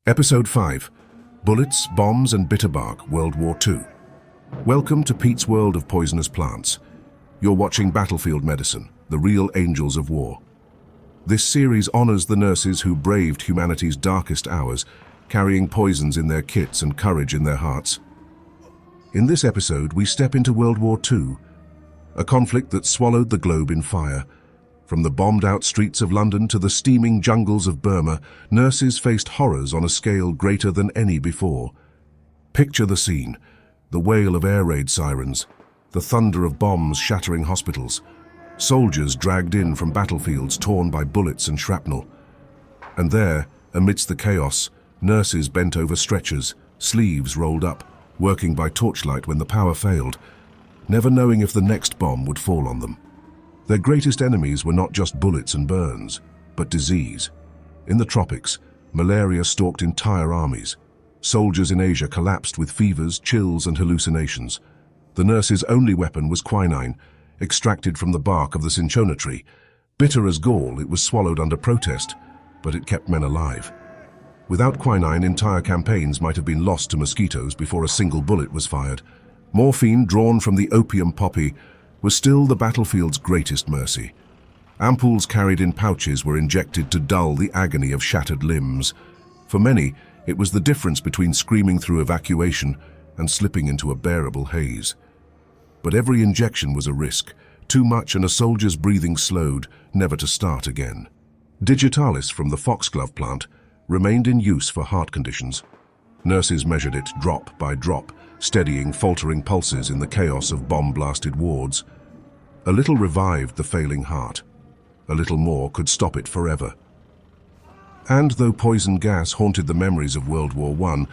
Episode 5. Bullets, Bombs and Bitterbark, World War II. Welcome to Pete's World of Poisonous Plants. You're watching Battlefield Medicine, the real angels of war. This series honors the nurses who braved humanity's darkest hours, carrying poisons in their kits and courage in their hearts. In this episode, we step into World War II, a conflict that swallowed the globe in fire. From the bombed-out streets of London to the steaming jungles of Burma, nurses faced horrors on a scale greater than any before. Picture the scene: the wail of air raid sirens, the thunder of bombs shattering hospitals, soldiers dragged in from battlefields torn by bullets and shrapnel. And there, amidst the chaos, nurses bent over stretchers, sleeves rolled up, working by torchlight when the power failed, never knowing if the next bomb would fall on them. Their greatest enemies were not just bullets and burns, but disease. In the tropics, malaria stalked entire armies. Soldiers in Asia collapsed with fevers, chills, and hallucinations. The nurse's only weapon was quinine, extracted from the bark of the cinchona tree. Bitter as gall, it was swallowed under protest, but it kept men alive. Without quinine, entire campaigns might have been lost to mosquitoes before a single bullet was fired. Morphine, drawn from the opium poppy, was still the battlefield's greatest mercy. Ampoules carried in pouches were injected to dull the agony of shattered limbs. For many, it was the difference between screaming through evacuation and slipping into a bearable haze. But every injection was a risk. Too much and a soldier's breathing slowed, never to start again. Digitalis from the foxglove plant remained in use for heart conditions. Nurses measured it drop by drop, steadying faltering pulses in the chaos of bomb-blasted wards. A little revived the failing heart. A little more could stop it forever. And though poison gas haunted the memories of World War I,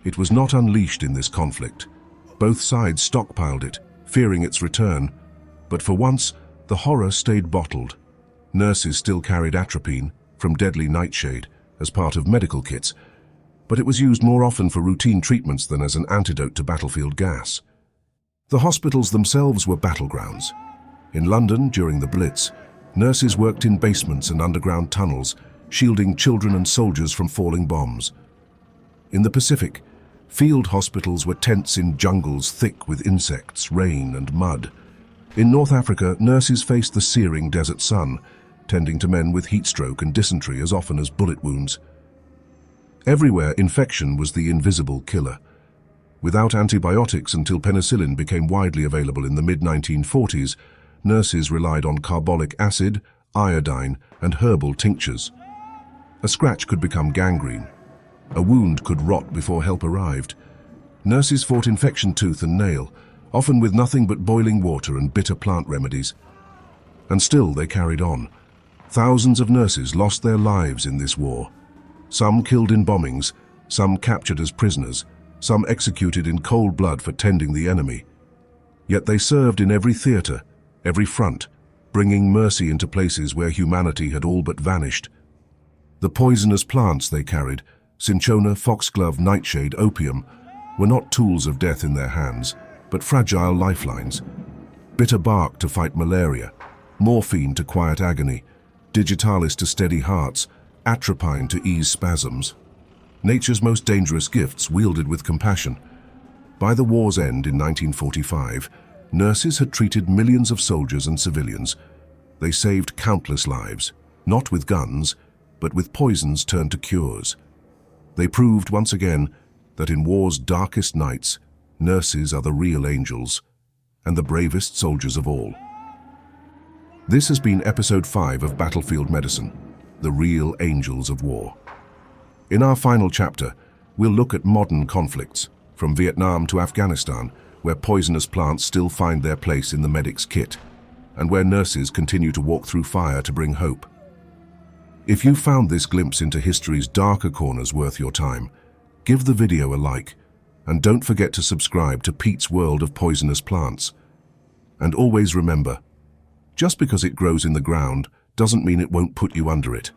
it was not unleashed in this conflict. Both sides stockpiled it, fearing its return. But for once, the horror stayed bottled. Nurses still carried atropine, from deadly nightshade, as part of medical kits, but it was used more often for routine treatments than as an antidote to battlefield gas. The hospitals themselves were battlegrounds. In London, during the Blitz, nurses worked in basements and underground tunnels, shielding children and soldiers from falling bombs. In the Pacific, field hospitals were tents in jungles thick with insects, rain, and mud. In North Africa, nurses faced the searing desert sun, tending to men with heat stroke and dysentery as often as bullet wounds. Everywhere, infection was the invisible killer. Without antibiotics until penicillin became widely available in the mid-1940s, nurses relied on carbolic acid, iodine, and herbal tinctures. A scratch could become gangrene. A wound could rot before help arrived. Nurses fought infection tooth and nail, often with nothing but boiling water and bitter plant remedies. And still they carried on. Thousands of nurses lost their lives in this war. Some killed in bombings, some captured as prisoners, some executed in cold blood for tending the enemy. Yet they served in every theater, every front, bringing mercy into places where humanity had all but vanished. The poisonous plants they carried, cinchona, foxglove, nightshade, opium, were not tools of death in their hands, but fragile lifelines. Bitter bark to fight malaria, morphine to quiet agony, digitalis to steady hearts, atropine to ease spasms. Nature's most dangerous gifts wielded with compassion. By the war's end in 1945, nurses had treated millions of soldiers and civilians. They saved countless lives, not with guns, but with poisons turned to cures. They proved once again that in war's darkest nights, nurses are the real angels and the bravest soldiers of all. This has been Episode 5 of Battlefield Medicine, the real angels of war. In our final chapter, we'll look at modern conflicts, from Vietnam to Afghanistan, where poisonous plants still find their place in the medic's kit, and where nurses continue to walk through fire to bring hope. If you found this glimpse into history's darker corners worth your time, give the video a like, and don't forget to subscribe to Pete's World of Poisonous Plants. And always remember, just because it grows in the ground doesn't mean it won't put you under it.